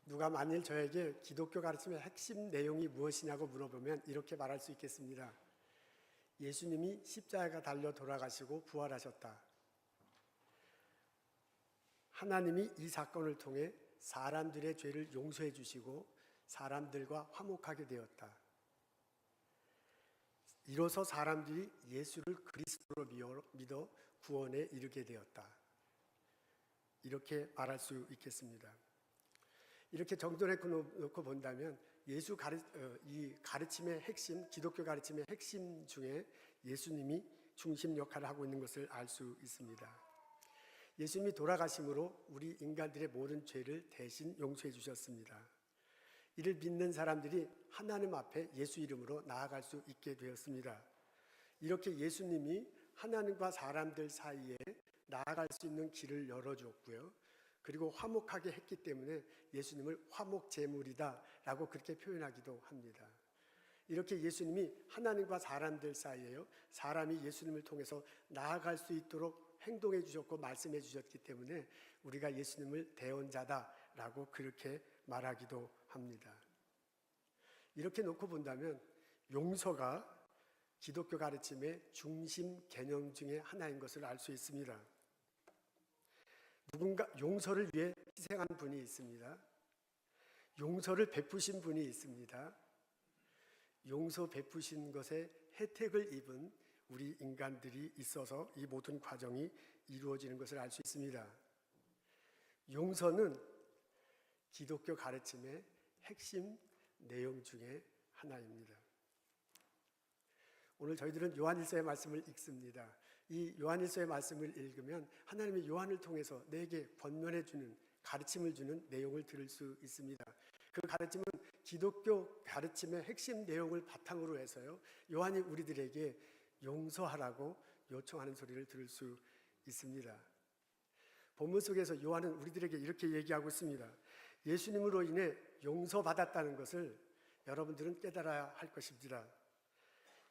누가 만일 저에게 기독교 가르침의 핵심 내용이 무엇이냐고 물어보면 이렇게 말할 수 있겠습니다. 예수님이 십자가에 달려 돌아가시고 부활하셨다. 하나님이 이 사건을 통해 사람들의 죄를 용서해 주시고 사람들과 화목하게 되었다. 이로써 사람들이 예수를 그리스도로 믿어 구원에 이르게 되었다. 이렇게 말할 수 있겠습니다. 이렇게 정돈해 놓고 본다면 이 가르침의 핵심, 기독교 가르침의 핵심 중에 예수님이 중심 역할을 하고 있는 것을 알 수 있습니다. 예수님이 돌아가심으로 우리 인간들의 모든 죄를 대신 용서해 주셨습니다. 이를 믿는 사람들이 하나님 앞에 예수 이름으로 나아갈 수 있게 되었습니다. 이렇게 예수님이 하나님과 사람들 사이에 나아갈 수 있는 길을 열어주었고요. 그리고 화목하게 했기 때문에 예수님을 화목제물이다 라고 그렇게 표현하기도 합니다. 이렇게 예수님이 하나님과 사람들 사이에요, 사람이 예수님을 통해서 나아갈 수 있도록 행동해 주셨고 말씀해 주셨기 때문에 우리가 예수님을 대언자다라고 그렇게 말하기도 합니다. 이렇게 놓고 본다면 용서가 기독교 가르침의 중심 개념 중에 하나인 것을 알 수 있습니다. 누군가 용서를 위해 희생한 분이 있습니다. 용서를 베푸신 분이 있습니다. 용서 베푸신 것에 혜택을 입은 우리 인간들이 있어서 이 모든 과정이 이루어지는 것을 알 수 있습니다. 용서는 기독교 가르침의 핵심 내용 중에 하나입니다. 오늘 저희들은 요한일서의 말씀을 읽습니다. 이 요한일서의 말씀을 읽으면 하나님이 요한을 통해서 내게 권면해 주는, 가르침을 주는 내용을 들을 수 있습니다. 그 가르침은 기독교 가르침의 핵심 내용을 바탕으로 해서요, 요한이 우리들에게 용서하라고 요청하는 소리를 들을 수 있습니다. 본문 속에서 요한은 우리들에게 이렇게 얘기하고 있습니다. 예수님으로 인해 용서받았다는 것을 여러분들은 깨달아야 할 것입니다.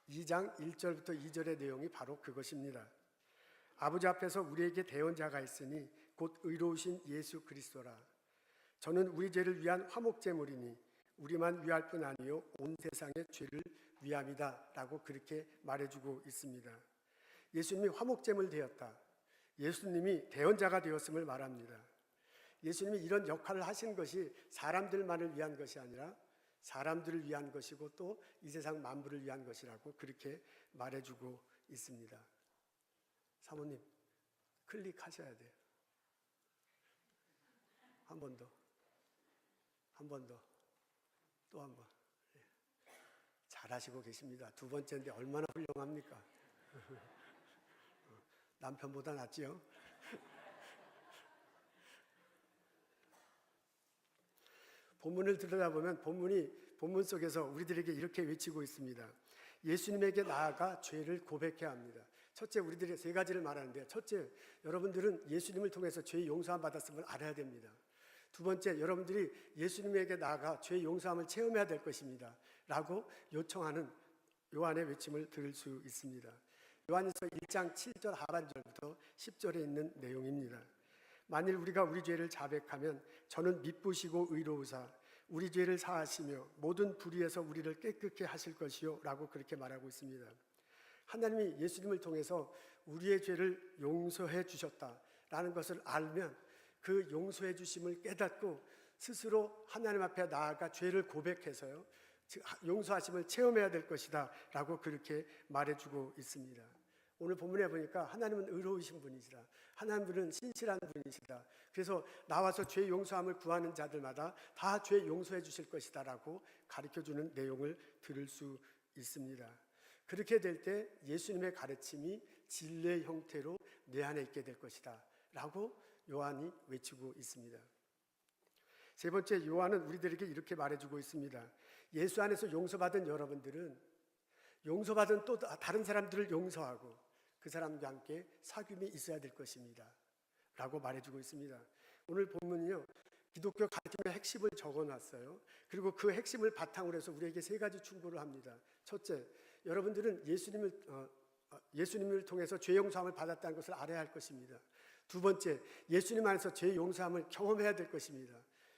2장 1절부터 2절의 내용이 바로 그것입니다. 아버지 앞에서 우리에게 대언자가 있으니 곧 의로우신 예수 그리스도라. 저는 우리 죄를 위한 화목제물이니 우리만 위할 뿐 아니요 온 세상의 죄를 위함이다 라고 그렇게 말해주고 있습니다. 예수님이 화목제물 되었다, 예수님이 대언자가 되었음을 말합니다. 예수님이 이런 역할을 하신 것이 사람들만을 위한 것이 아니라 사람들을 위한 것이고 또 이 세상 만물을 위한 것이라고 그렇게 말해주고 있습니다. 사모님, 클릭하셔야 돼요. 한 번 더, 한 번 더, 또 한 번. 잘하시고 계십니다. 두 번째인데 얼마나 훌륭합니까? 남편보다 낫지요? 본문을 들여다보면 본문 속에서 우리들에게 이렇게 외치고 있습니다. 예수님에게 나아가 죄를 고백해야 합니다. 첫째, 우리들이 세 가지를 말하는데요. 첫째, 여러분들은 예수님을 통해서 죄 용서함 받았음을 알아야 됩니다. 두 번째, 여러분들이 예수님에게 나아가 죄 용서함을 체험해야 될 것입니다 라고 요청하는 요한의 외침을 들을 수 있습니다. 요한일서 1장 7절 하반절부터 10절에 있는 내용입니다. 만일 우리가 우리 죄를 자백하면 저는 미쁘시고 의로우사 우리 죄를 사하시며 모든 불의에서 우리를 깨끗게 하실 것이요 라고 그렇게 말하고 있습니다. 하나님이 예수님을 통해서 우리의 죄를 용서해 주셨다라는 것을 알면 그 용서해 주심을 깨닫고 스스로 하나님 앞에 나아가 죄를 고백해서요, 용서하심을 체험해야 될 것이다 라고 그렇게 말해주고 있습니다. 오늘 본문에 보니까 하나님은 의로우신 분이시다, 하나님은 신실한 분이시다, 그래서 나와서 죄 용서함을 구하는 자들마다 다 죄 용서해 주실 것이다 라고 가르쳐주는 내용을 들을 수 있습니다. 그렇게 될 때 예수님의 가르침이 진리의 형태로 내 안에 있게 될 것이다 라고 요한이 외치고 있습니다. 세 번째, 요한은 우리들에게 이렇게 말해주고 있습니다. 예수 안에서 용서받은 여러분들은 용서받은 또 다른 사람들을 용서하고 그 사람과 함께 사귐이 있어야 될 것입니다 라고 말해주고 있습니다. 오늘 본문은요, 기독교 가르침의 핵심을 적어놨어요. 그리고 그 핵심을 바탕으로 해서 우리에게 세 가지 충고를 합니다. 첫째, 여러분들은 예수님을 통해서 죄 용서함을 받았다는 것을 알아야 할 것입니다. 두 번째, 예수님 안에서 죄 용서함을 경험해야 될 것입니다.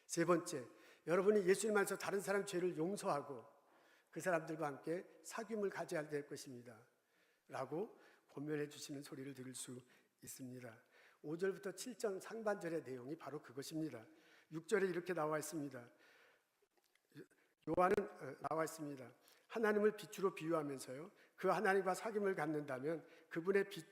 세 번째, 여러분이 예수님 안에서 다른 사람 죄를 용서하고 그 사람들과 함께 사귐을 가져야 될 것입니다 라고 권면해 주시는 소리를 들을 수 있습니다. 5절부터 7절 상반절의 내용이 바로 그것입니다. 6절에 이렇게 나와 있습니다. 요한은 나와 있습니다. 하나님을 빛으로 비유하면서요, 그 하나님과 사귐을 갖는다면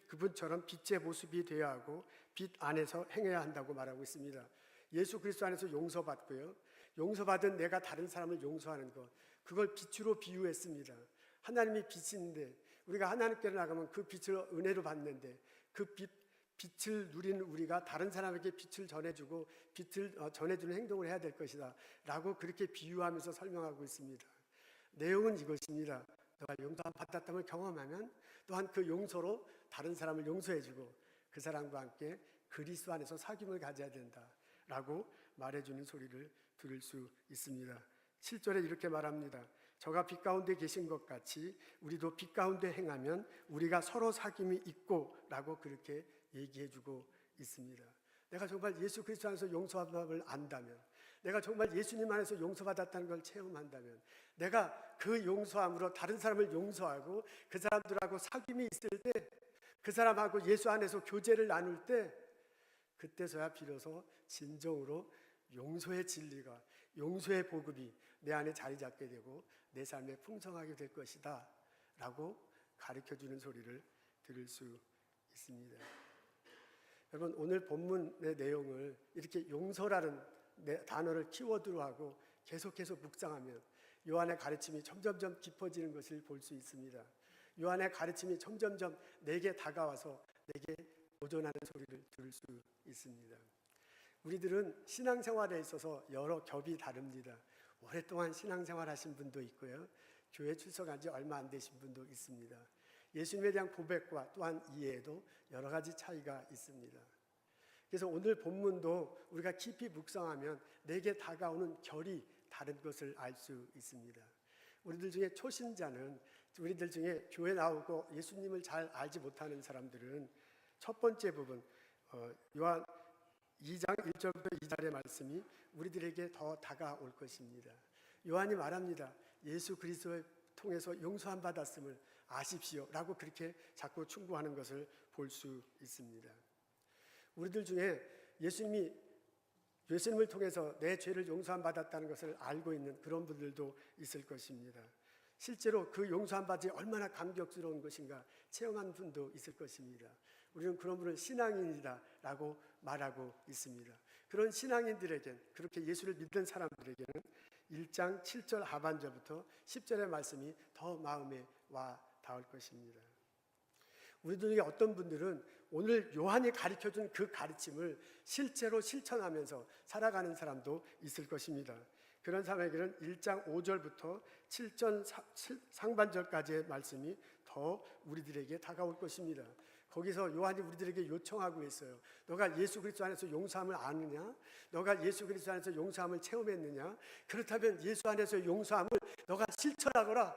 그분처럼 빛의 모습이 되어야 하고 빛 안에서 행해야 한다고 말하고 있습니다. 예수 그리스도 안에서 용서받고요, 용서받은 내가 다른 사람을 용서하는 것, 그걸 빛으로 비유했습니다. 하나님이 빛인데 우리가 하나님께로 나가면 그 빛을 은혜로 받는데 그 빛을 누리는 우리가 다른 사람에게 빛을 전해주고 빛을 전해주는 행동을 해야 될 것이다 라고 그렇게 비유하면서 설명하고 있습니다. 내용은 이것입니다. 너가 용서함 받았다는 걸 경험하면 또한 그 용서로 다른 사람을 용서해주고 그 사람과 함께 그리스도 안에서 사귐을 가져야 된다 라고 말해주는 소리를 들을 수 있습니다. 7절에 이렇게 말합니다. 저가 빛 가운데 계신 것 같이 우리도 빛 가운데 행하면 우리가 서로 사귐이 있고 라고 그렇게 얘기해주고 있습니다. 내가 정말 예수 그리스도 안에서 용서함을 안다면, 내가 정말 예수님 안에서 용서받았다는 걸 체험한다면, 내가 그 용서함으로 다른 사람을 용서하고 그 사람들하고 사귐이 있을 때, 그 사람하고 예수 안에서 교제를 나눌 때, 그때서야 비로소 진정으로 용서의 진리가, 용서의 복음이 내 안에 자리 잡게 되고 내 삶에 풍성하게 될 것이다 라고 가르쳐주는 소리를 들을 수 있습니다. 여러분, 오늘 본문의 내용을 이렇게 용서라는 단어를 키워드로 하고 계속해서 묵상하면 요한의 가르침이 점점점 깊어지는 것을 볼 수 있습니다. 요한의 가르침이 점점점 내게 다가와서 내게 도전하는 소리를 들을 수 있습니다. 우리들은 신앙생활에 있어서 여러 겹이 다릅니다. 오랫동안 신앙생활 하신 분도 있고요, 교회 출석한 지 얼마 안 되신 분도 있습니다. 예수님에 대한 고백과 또한 이해에도 여러 가지 차이가 있습니다. 그래서 오늘 본문도 우리가 깊이 묵상하면 내게 다가오는 결이 다른 것을 알 수 있습니다. 우리들 중에 초신자는, 우리들 중에 교회 나오고 예수님을 잘 알지 못하는 사람들은 첫 번째 부분, 요한 2장 1절부터 2절의 말씀이 우리들에게 더 다가올 것입니다. 요한이 말합니다. 예수 그리스도를 통해서 용서함 받았음을 아십시오 라고 그렇게 자꾸 충고하는 것을 볼 수 있습니다. 우리들 중에 예수님을 통해서 내 죄를 용서함 받았다는 것을 알고 있는 그런 분들도 있을 것입니다. 실제로 그 용서함 받이 얼마나 감격스러운 것인가 체험한 분도 있을 것입니다. 우리는 그런 분을 신앙인이다 라고 말하고 있습니다. 그런 신앙인들에겐, 그렇게 예수를 믿는 사람들에게는 1장 7절 하반절부터 10절의 말씀이 더 마음에 와 닿을 것입니다. 우리들 중에 어떤 분들은 오늘 요한이 가르쳐준 그 가르침을 실제로 실천하면서 살아가는 사람도 있을 것입니다. 그런 사람에게는 1장 5절부터 7절 상반절까지의 말씀이 더 우리들에게 다가올 것입니다. 거기서 요한이 우리들에게 요청하고 있어요. 너가 예수 그리스도 안에서 용서함을 아느냐? 너가 예수 그리스도 안에서 용서함을 체험했느냐? 그렇다면 예수 안에서 용서함을 너가 실천하거라.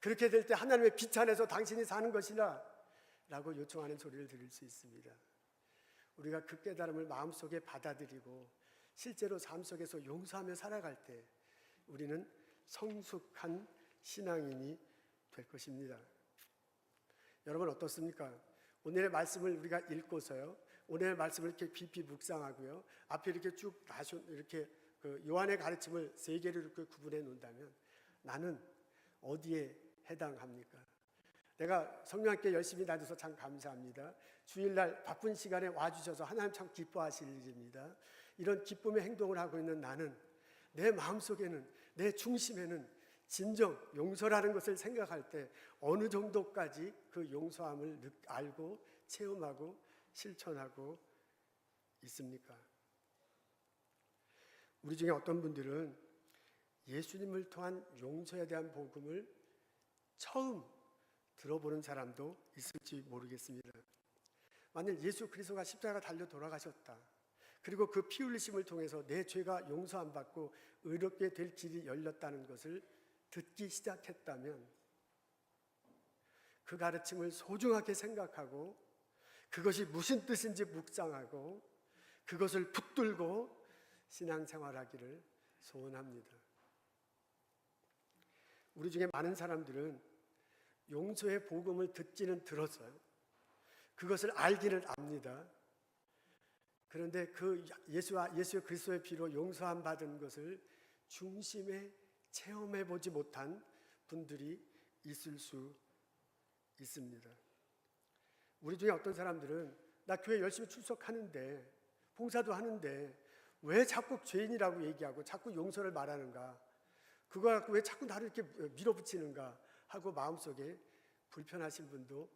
그렇게 될 때 하나님의 빛 안에서 당신이 사는 것이라 라고 요청하는 소리를 들을 수 있습니다. 우리가 그 깨달음을 마음속에 받아들이고 실제로 삶 속에서 용서하며 살아갈 때 우리는 성숙한 신앙인이 될 것입니다. 여러분 어떻습니까? 오늘의 말씀을 우리가 읽고서요, 오늘의 말씀을 이렇게 깊이 묵상하고요, 앞에 이렇게 쭉 이렇게 그 요한의 가르침을 세 개를 이렇게 구분해 놓는다면 나는 어디에 해당합니까? 내가 성령님께 열심히 다녀서 참 감사합니다. 주일날 바쁜 시간에 와주셔서 하나님 참 기뻐하실 일입니다. 이런 기쁨의 행동을 하고 있는 나는 내 마음속에는, 내 중심에는 진정 용서라는 것을 생각할 때 어느 정도까지 그 용서함을 알고 체험하고 실천하고 있습니까? 우리 중에 어떤 분들은 예수님을 통한 용서에 대한 복음을 처음 들어보는 사람도 있을지 모르겠습니다. 만일 예수 그리스도가 십자가 달려 돌아가셨다, 그리고 그 피 흘리심을 통해서 내 죄가 용서 안 받고 의롭게 될 길이 열렸다는 것을 듣기 시작했다면 그 가르침을 소중하게 생각하고 그것이 무슨 뜻인지 묵상하고 그것을 붙들고 신앙생활하기를 소원합니다. 우리 중에 많은 사람들은 용서의 복음을 듣기는 들었어요. 그것을 알기는 압니다. 그런데 그 예수 그리스도의 피로 용서함 받은 것을 중심에 체험해 보지 못한 분들이 있을 수 있습니다. 우리 중에 어떤 사람들은 나 교회 열심히 출석하는데 봉사도 하는데 왜 자꾸 죄인이라고 얘기하고 자꾸 용서를 말하는가, 그거 갖고 왜 자꾸 나를 이렇게 밀어붙이는가 하고 마음속에 불편하신 분도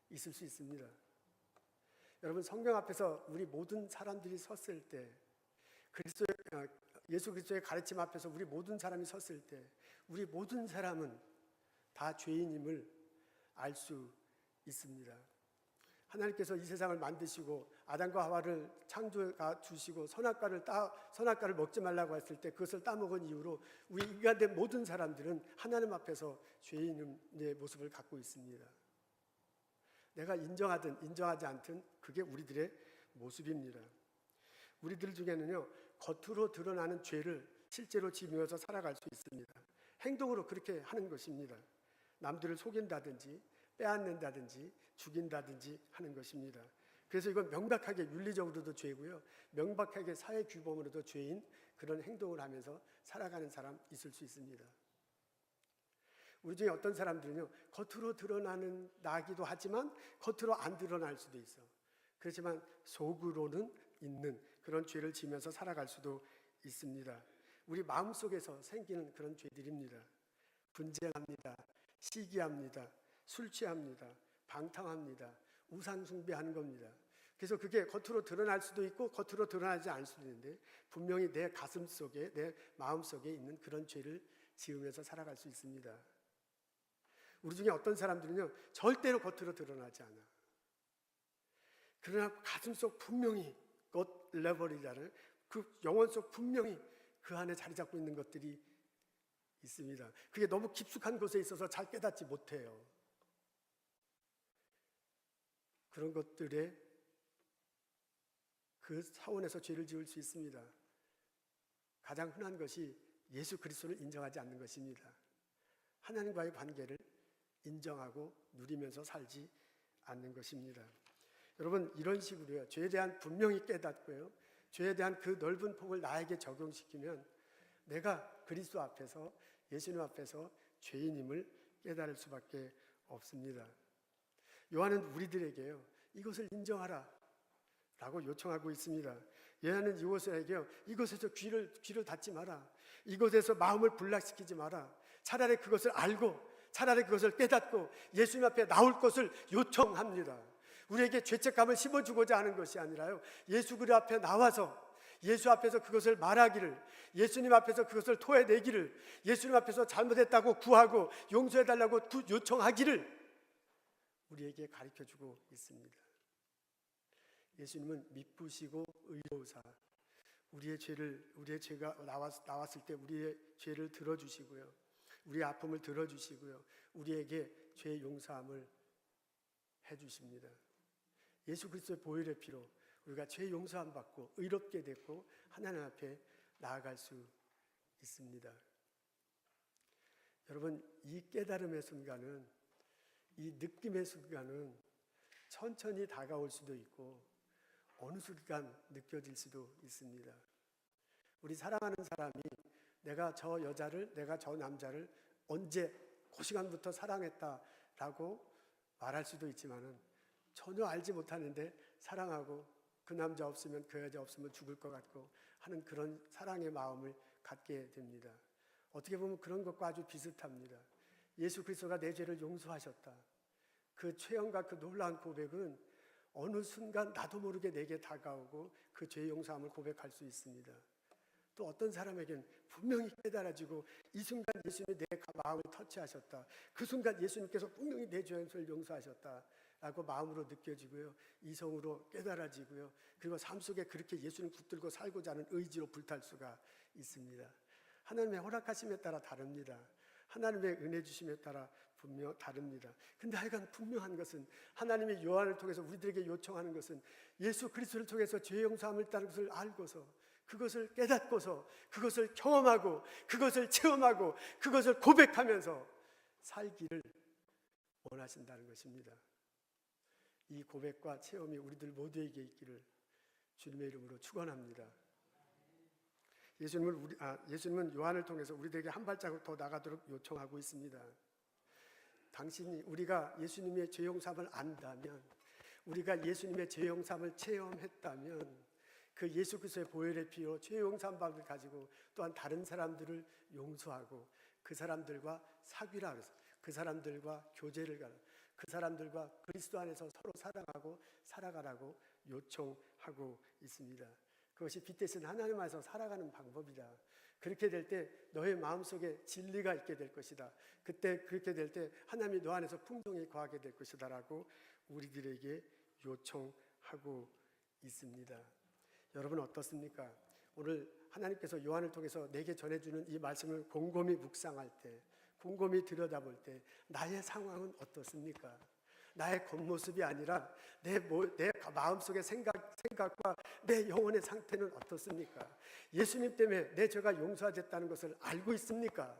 있을 수 있습니다. 여러분, 성경 앞에서 우리 모든 사람들이 섰을 때, 예수 그리스도의 가르침 앞에서 우리 모든 사람이 섰을 때 우리 모든 사람은 다 죄인임을 알 수 있습니다. 하나님께서 이 세상을 만드시고 아담과 하와를 창조해 주시고 선악과를 먹지 말라고 했을 때 그것을 따먹은 이후로 우리 인간된 모든 사람들은 하나님 앞에서 죄인의 모습을 갖고 있습니다. 내가 인정하든 인정하지 않든 그게 우리들의 모습입니다. 우리들 중에는요, 겉으로 드러나는 죄를 실제로 지으면서 살아갈 수 있습니다. 행동으로 그렇게 하는 것입니다. 남들을 속인다든지 빼앗는다든지 죽인다든지 하는 것입니다. 그래서 이건 명백하게 윤리적으로도 죄고요, 명백하게 사회 규범으로도 죄인 그런 행동을 하면서 살아가는 사람 있을 수 있습니다. 우리 중에 어떤 사람들은요, 겉으로 드러나는 나기도 하지만 겉으로 안 드러날 수도 있어. 그렇지만 속으로는 있는 그런 죄를 지면서 살아갈 수도 있습니다. 우리 마음속에서 생기는 그런 죄들입니다. 분쟁합니다. 시기합니다. 술 취합니다. 방탕합니다. 우상 숭배하는 겁니다. 그래서 그게 겉으로 드러날 수도 있고 겉으로 드러나지 않을 수도 있는데 분명히 내 가슴 속에, 내 마음 속에 있는 그런 죄를 지으면서 살아갈 수 있습니다. 우리 중에 어떤 사람들은요, 절대로 겉으로 드러나지 않아. 그러나 가슴 속 분명히 God level이라는 그 영혼 속 분명히 그 안에 자리 잡고 있는 것들이 있습니다. 그게 너무 깊숙한 곳에 있어서 잘 깨닫지 못해요. 그런 것들에 그 차원에서 죄를 지을 수 있습니다. 가장 흔한 것이 예수 그리스도를 인정하지 않는 것입니다. 하나님과의 관계를 인정하고 누리면서 살지 않는 것입니다. 여러분, 이런 식으로요, 죄에 대한 분명히 깨닫고요, 죄에 대한 그 넓은 폭을 나에게 적용시키면 내가 그리스도 앞에서, 예수님 앞에서 죄인임을 깨달을 수밖에 없습니다. 요한은 우리들에게요, 이것을 인정하라 라고 요청하고 있습니다. 요한은 이곳에게요, 이것에서 귀를 닫지 마라, 이곳에서 마음을 불락시키지 마라, 차라리 그것을 알고 차라리 그것을 깨닫고 예수님 앞에 나올 것을 요청합니다. 우리에게 죄책감을 심어주고자 하는 것이 아니라요, 예수 그리스도 앞에 나와서 예수 앞에서 그것을 말하기를, 예수님 앞에서 그것을 토해내기를, 예수님 앞에서 잘못했다고 구하고 용서해달라고 요청하기를 우리에게 가르쳐주고 있습니다. 예수님은 미쁘시고 의로우사 우리의 죄가 나왔을 때 우리의 죄를 들어주시고요, 우리의 아픔을 들어주시고요, 우리에게 죄 용서함을 해주십니다. 예수 그리스도의 보혈의 피로 우리가 죄 용서함 받고 의롭게 됐고 하나님 앞에 나아갈 수 있습니다. 여러분, 이 깨달음의 순간은, 이 느낌의 순간은 천천히 다가올 수도 있고 어느 순간 느껴질 수도 있습니다. 우리 사랑하는 사람이 내가 저 여자를, 내가 저 남자를 언제 그 시간부터 사랑했다라고 말할 수도 있지만은 전혀 알지 못하는데 사랑하고 그 남자 없으면, 그 여자 없으면 죽을 것 같고 하는 그런 사랑의 마음을 갖게 됩니다. 어떻게 보면 그런 것과 아주 비슷합니다. 예수 그리스도가 내 죄를 용서하셨다, 그 최영과 그 놀라운 고백은 어느 순간 나도 모르게 내게 다가오고 그 죄 용서함을 고백할 수 있습니다. 또 어떤 사람에겐 분명히 깨달아지고 이 순간 예수님이 내 마음을 터치하셨다, 그 순간 예수님께서 분명히 내 죄를 용서하셨다 라고 마음으로 느껴지고요, 이성으로 깨달아지고요, 그리고 삶 속에 그렇게 예수님 붙들고 살고자 하는 의지로 불탈 수가 있습니다. 하나님의 허락하심에 따라 다릅니다. 하나님의 은혜 주심에 따라 분명 다릅니다. 근데 하여간 분명한 것은, 하나님이 요한을 통해서 우리들에게 요청하는 것은 예수 그리스도를 통해서 죄 용서함을 따는 것을 알고서 그것을 깨닫고서 그것을 경험하고 그것을 체험하고 그것을 고백하면서 살기를 원하신다는 것입니다. 이 고백과 체험이 우리들 모두에게 있기를 주님의 이름으로 축원합니다. 예수님은 요한을 통해서 우리들에게 한 발자국 더 나가도록 요청하고 있습니다. 우리가 예수님의 죄 용서함을 안다면, 우리가 예수님의 죄 용서함을 체험했다면 그 예수 그리스도의 보혈의 피로 죄 용서함을 가지고 또한 다른 사람들을 용서하고 그 사람들과 사귀라 그래서 그 사람들과 교제를 가라, 그 사람들과 그리스도 안에서 서로 사랑하고 살아가라고 요청하고 있습니다. 그것이 빚대신 하나님 안에서 살아가는 방법이다. 그렇게 될 때 너의 마음속에 진리가 있게 될 것이다. 그때 그렇게 될 때 하나님이 너 안에서 풍성히 거하게 될 것이다 라고 우리들에게 요청하고 있습니다. 여러분 어떻습니까? 오늘 하나님께서 요한을 통해서 내게 전해주는 이 말씀을 곰곰이 묵상할 때, 곰곰이 들여다볼 때 나의 상황은 어떻습니까? 나의 겉모습이 아니라 내 마음속의 생각과 내 영혼의 상태는 어떻습니까? 예수님 때문에 내 죄가 용서됐다는 것을 알고 있습니까?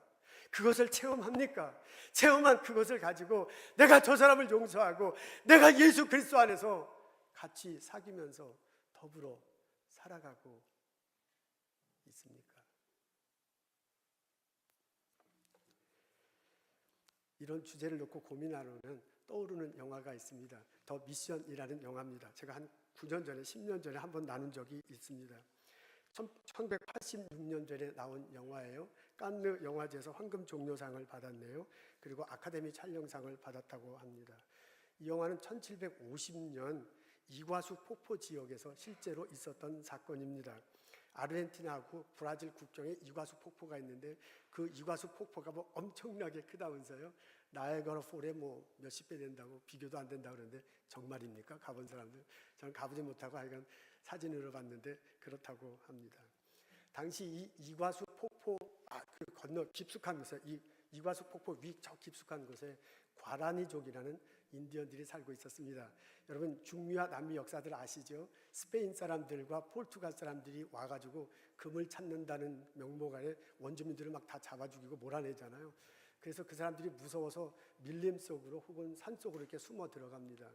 그것을 체험합니까? 체험한 그것을 가지고 내가 저 사람을 용서하고 내가 예수 그리스도 안에서 같이 사귀면서 더불어 살아가고 있습니까? 이런 주제를 놓고 고민하려면 떠오르는 영화가 있습니다. 더 미션이라는 영화입니다. 제가 한 9년 전에 10년 전에 한번 나눈 적이 있습니다. 1986년도에 나온 영화예요. 칸느 영화제에서 황금 종려상을 받았네요. 그리고 아카데미 촬영상을 받았다고 합니다. 이 영화는 1750년 이과수 폭포 지역에서 실제로 있었던 사건입니다. 아르헨티나하고 브라질 국경에 이과수 폭포가 있는데 그 이과수 폭포가 뭐 엄청나게 크다면서요. 나이아가라 폴에 뭐 몇십 배 된다고 비교도 안 된다고 그러는데 정말입니까? 가본 사람들? 저는 가보지 못하고 하여간 사진으로 봤는데 그렇다고 합니다. 당시 이 이과수 폭포 그 건너 깊숙한 곳에 이 이과수 폭포 위 저 깊숙한 곳에 과라니족이라는 인디언들이 살고 있었습니다. 여러분 중미와 남미 역사들 아시죠? 스페인 사람들과 포르투갈 사람들이 와가지고 금을 찾는다는 명목 아래 원주민들을 막 다 잡아 죽이고 몰아내잖아요. 그래서 그 사람들이 무서워서 밀림 속으로 혹은 산 속으로 이렇게 숨어 들어갑니다.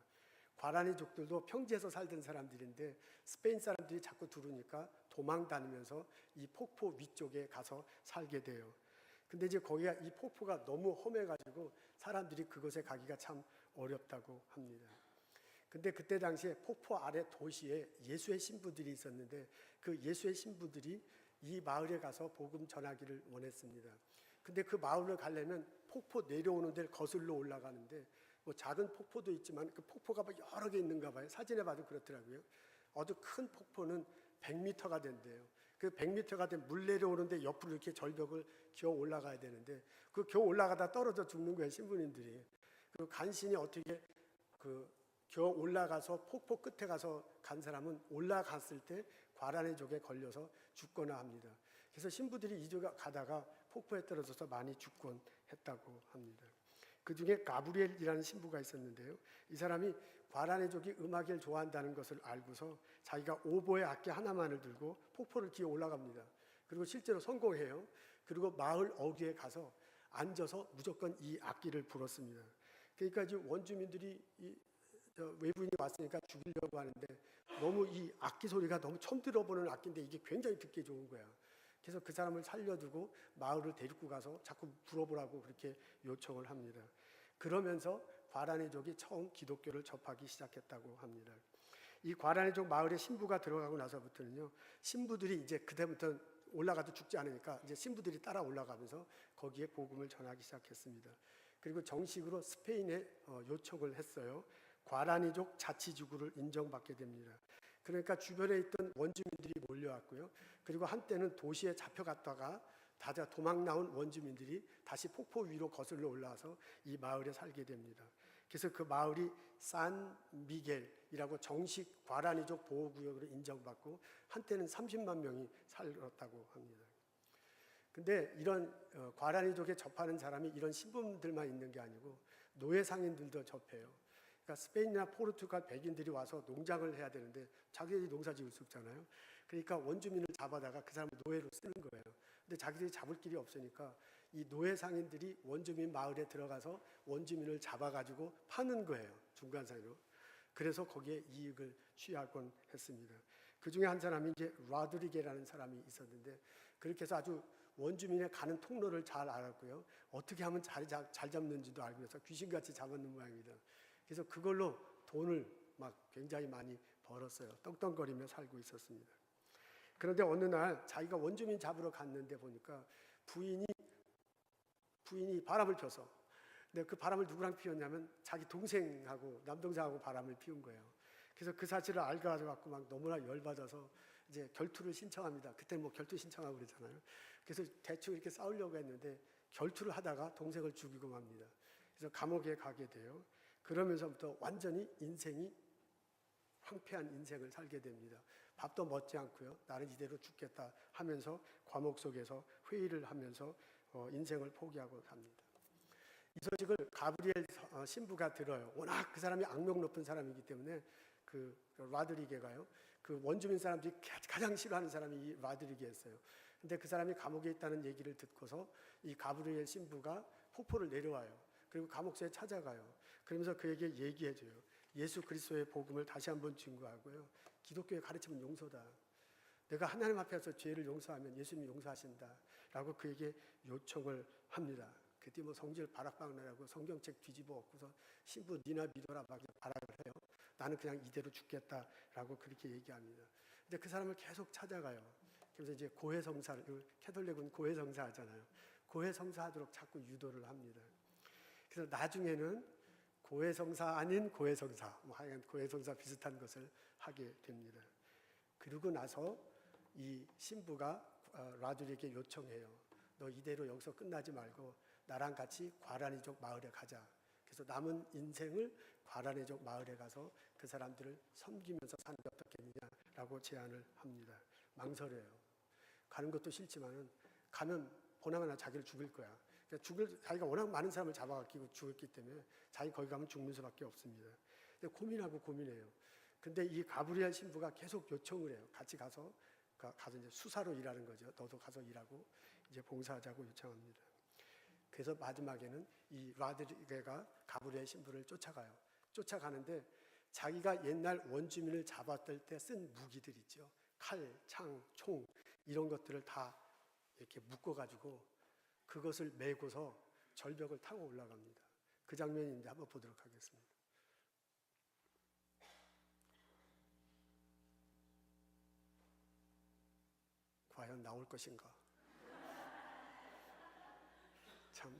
과라니족들도 평지에서 살던 사람들인데 스페인 사람들이 자꾸 들어오니까 도망 다니면서 이 폭포 위쪽에 가서 살게 돼요. 근데 이제 거기가 이 폭포가 너무 험해가지고 사람들이 그곳에 가기가 참 어렵다고 합니다. 근데 그때 당시에 폭포 아래 도시에 예수의 신부들이 있었는데 그 예수의 신부들이 이 마을에 가서 복음 전하기를 원했습니다. 근데 그 마을을 가려면 폭포 내려오는 데를 거슬러 올라가는데 뭐 작은 폭포도 있지만 그 폭포가 뭐 여러 개 있는가 봐요. 사진에 봐도 그렇더라고요. 아주 큰 폭포는 100m가 된대요. 그 100m가 된 물 내려오는데 옆으로 이렇게 절벽을 기어 올라가야 되는데 그 기어 올라가다 떨어져 죽는 거예요, 신부님들이. 그리고 간신히 어떻게 그 기어 올라가서 폭포 끝에 가서 간 사람은 올라갔을 때 과라니족에 걸려서 죽거나 합니다. 그래서 신부들이 이주가 가다가 폭포에 떨어져서 많이 죽곤 했다고 합니다. 그 중에 가브리엘이라는 신부가 있었는데요. 이 사람이 과라니족이 음악을 좋아한다는 것을 알고서 자기가 오보의 악기 하나만을 들고 폭포를 기어 올라갑니다. 그리고 실제로 성공해요. 그리고 마을 어귀에 가서 앉아서 무조건 이 악기를 불었습니다. 그러니까 이제 원주민들이 외부인이 왔으니까 죽이려고 하는데 너무 이 악기 소리가 너무 처음 들어보는 악기인데 이게 굉장히 듣기 좋은 거야. 그래서 그 사람을 살려두고 마을을 데리고 가서 자꾸 불어보라고 그렇게 요청을 합니다. 그러면서 과라니족이 처음 기독교를 접하기 시작했다고 합니다. 이 과라니족 마을에 신부가 들어가고 나서부터는요, 신부들이 이제 그때부터 올라가도 죽지 않으니까 이제 신부들이 따라 올라가면서 거기에 복음을 전하기 시작했습니다. 그리고 정식으로 스페인에 요청을 했어요. 과라니족 자치지구를 인정받게 됩니다. 그러니까 주변에 있던 원주민들이 몰려왔고요. 그리고 한때는 도시에 잡혀갔다가 다자 도망 나온 원주민들이 다시 폭포 위로 거슬러 올라와서 이 마을에 살게 됩니다. 그래서 그 마을이 산 미겔이라고 정식 과라니족 보호구역으로 인정받고 한때는 30만 명이 살았다고 합니다. 근데 이런 과라니족에 접하는 사람이 이런 신분들만 있는 게 아니고 노예 상인들도 접해요. 그러니까 스페인이나 포르투갈 백인들이 와서 농장을 해야 되는데 자기들이 농사 지을 수 없잖아요. 그러니까 원주민을 잡아다가 그 사람을 노예로 쓰는 거예요. 근데 자기들이 잡을 길이 없으니까 이 노예 상인들이 원주민 마을에 들어가서 원주민을 잡아가지고 파는 거예요. 중간 사이로. 그래서 거기에 이익을 취하곤 했습니다. 그 중에 한 사람이 이제 라드리게라는 사람이 있었는데 그렇게 해서 아주 원주민의 가는 통로를 잘 알았고요. 어떻게 하면 잘 잡는지도 알고 해서 귀신같이 잡았는 모양입니다. 그래서 그걸로 돈을 막 굉장히 많이 벌었어요. 떵떵거리며 살고 있었습니다. 그런데 어느 날 자기가 원주민 잡으러 갔는데 보니까 부인이 바람을 펴서, 근데 그 바람을 누구랑 피웠냐면 자기 동생하고 남동생하고 바람을 피운 거예요. 그래서 그 사실을 알고 가지고 막 너무나 열받아서 이제 결투를 신청합니다. 그때 뭐 결투 신청하고 그러잖아요. 그래서 대충 이렇게 싸우려고 했는데 결투를 하다가 동생을 죽이고 맙니다. 그래서 감옥에 가게 돼요. 그러면서부터 완전히 인생이 황폐한 인생을 살게 됩니다. 밥도 먹지 않고요. 나는 이대로 죽겠다 하면서 감옥 속에서 회의를 하면서 인생을 포기하고 삽니다. 이 소식을 가브리엘 신부가 들어요. 워낙 그 사람이 악명 높은 사람이기 때문에 그 라드리게가요. 그 원주민 사람들이 가장 싫어하는 사람이 이 라드리게였어요. 근데 그 사람이 감옥에 있다는 얘기를 듣고서 이 가브리엘 신부가 폭포를 내려와요. 그리고 감옥소에 찾아가요. 그러면서 그에게 얘기해줘요. 예수 그리스도의 복음을 다시 한번 증거하고요. 기독교의 가르침은 용서다. 내가 하나님 앞에서 죄를 용서하면 예수님이 용서하신다. 라고 그에게 요청을 합니다. 그때 뭐 성질 바락방나라고 성경책 뒤집어 엎고서 신부 니나 믿어라 막 발악을 해요. 나는 그냥 이대로 죽겠다라고 그렇게 얘기합니다. 근데 그 사람을 계속 찾아가요. 그래서 이제 고해성사를, 캐톨릭은 고해성사 하잖아요. 고해성사 하도록 자꾸 유도를 합니다. 그래서 나중에는 고해성사 아닌 고해성사, 뭐 하여간 고해성사 비슷한 것을 하게 됩니다. 그러고 나서 이 신부가 라둘에게 요청해요. 너 이대로 여기서 끝나지 말고 나랑 같이 과란이족 마을에 가자. 그래서 남은 인생을 과란이족 마을에 가서 그 사람들을 섬기면서 사는 게 어떻겠느냐라고 제안을 합니다. 망설여요. 가는 것도 싫지만은 가면 보나마나 자기를 죽일 거야. 그러니까 자기가 워낙 많은 사람을 잡아가지고 죽였기 때문에 자기 거기 가면 죽는 수밖에 없습니다. 근데 고민하고 고민해요. 근데 이 가브리엘 신부가 계속 요청을 해요. 같이 가서 이제 수사로 일하는 거죠. 너도 가서 일하고 이제 봉사하자고 요청합니다. 그래서 마지막에는 이 라드리게가 가브리엘 신부를 쫓아가요. 쫓아가는데 자기가 옛날 원주민을 잡았을 때 쓴 무기들 있죠. 칼, 창, 총 이런 것들을 다 이렇게 묶어가지고 그것을 메고서 절벽을 타고 올라갑니다. 그 장면인데 한번 보도록 하겠습니다. 과연 나올 것인가? 참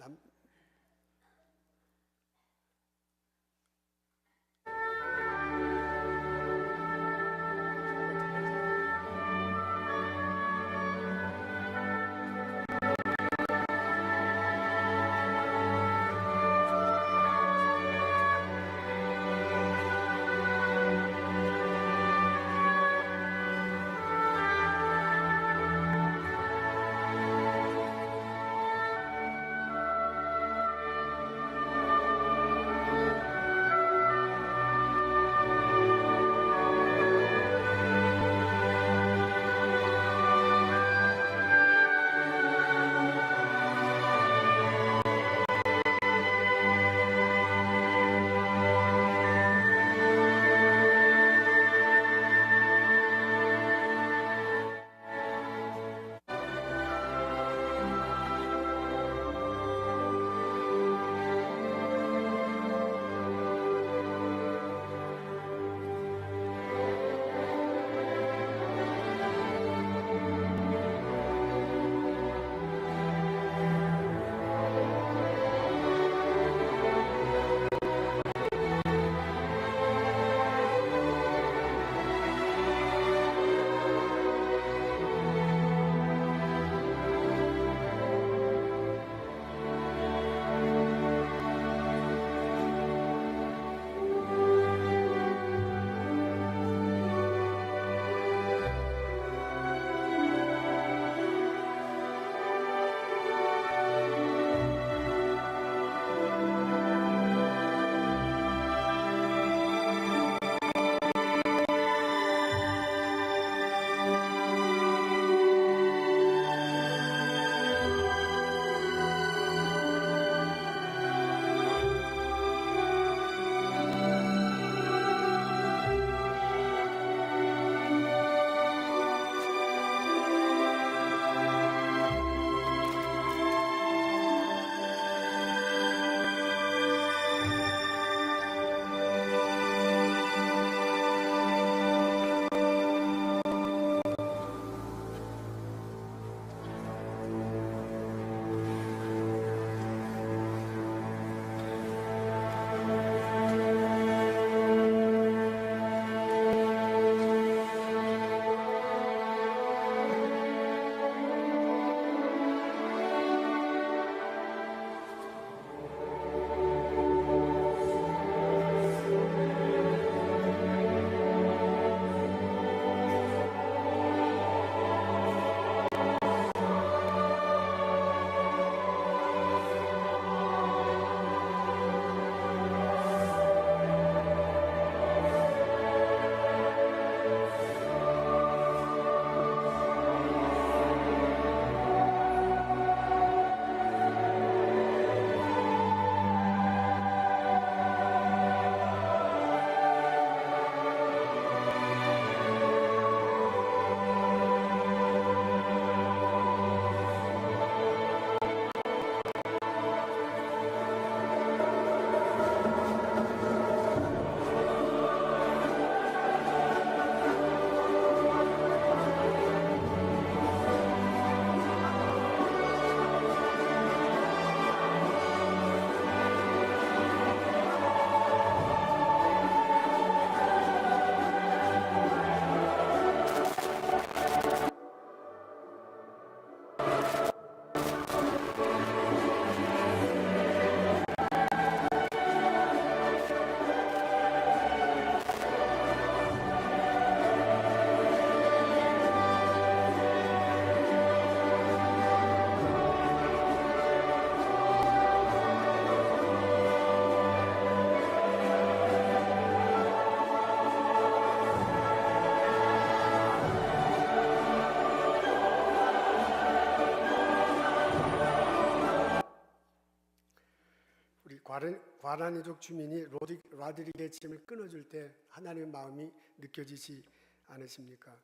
과란이족 주민이 라드릭의 짐을 끊어줄 때 하나님의 마음이 느껴지지 않으십니까?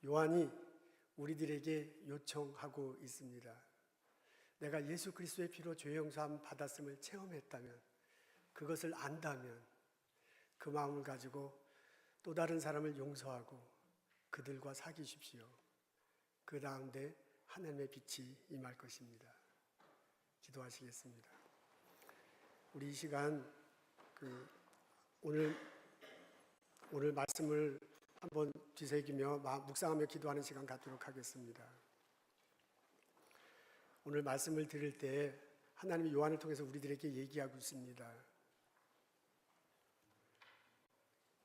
요한이 우리들에게 요청하고 있습니다. 내가 예수 그리스도의 피로 죄 용서함 받았음을 체험했다면, 그것을 안다면 그 마음을 가지고 또 다른 사람을 용서하고 그들과 사귀십시오. 그 다음에 하나님의 빛이 임할 것입니다. 기도하시겠습니다. 우리 이 시간 오늘 말씀을 한번 뒤새기며 묵상하며 기도하는 시간 갖도록 하겠습니다. 오늘 말씀을 들을 때 하나님이 요한을 통해서 우리들에게 얘기하고 있습니다.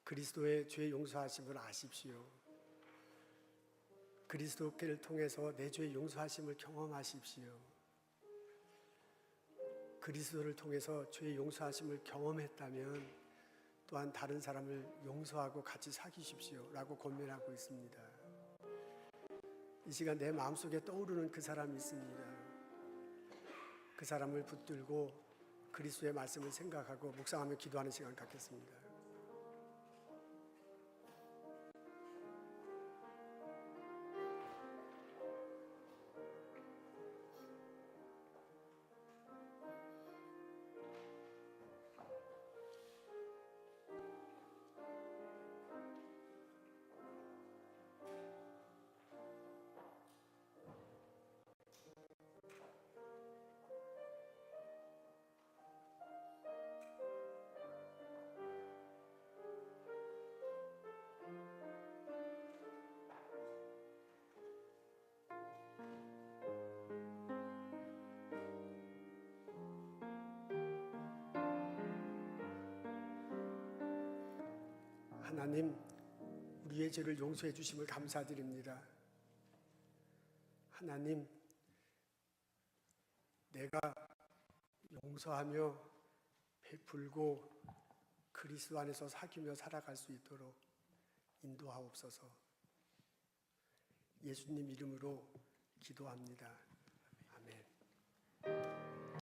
그리스도의 죄 용서하심을 아십시오. 그리스도를 통해서 내 죄 용서하심을 경험하십시오. 그리스도를 통해서 죄 용서하심을 경험했다면 또한 다른 사람을 용서하고 같이 사귀십시오 라고 권면하고 있습니다. 이 시간 내 마음속에 떠오르는 그 사람이 있습니다. 그 사람을 붙들고 그리스도의 말씀을 생각하고 묵상하며 기도하는 시간 갖겠습니다. 하나님, 우리의 죄를 용서해 주심을 감사드립니다. 하나님, 내가 용서하며 베풀고 그리스도 안에서 사귀며 살아갈 수 있도록 인도하옵소서. 예수님 이름으로 기도합니다.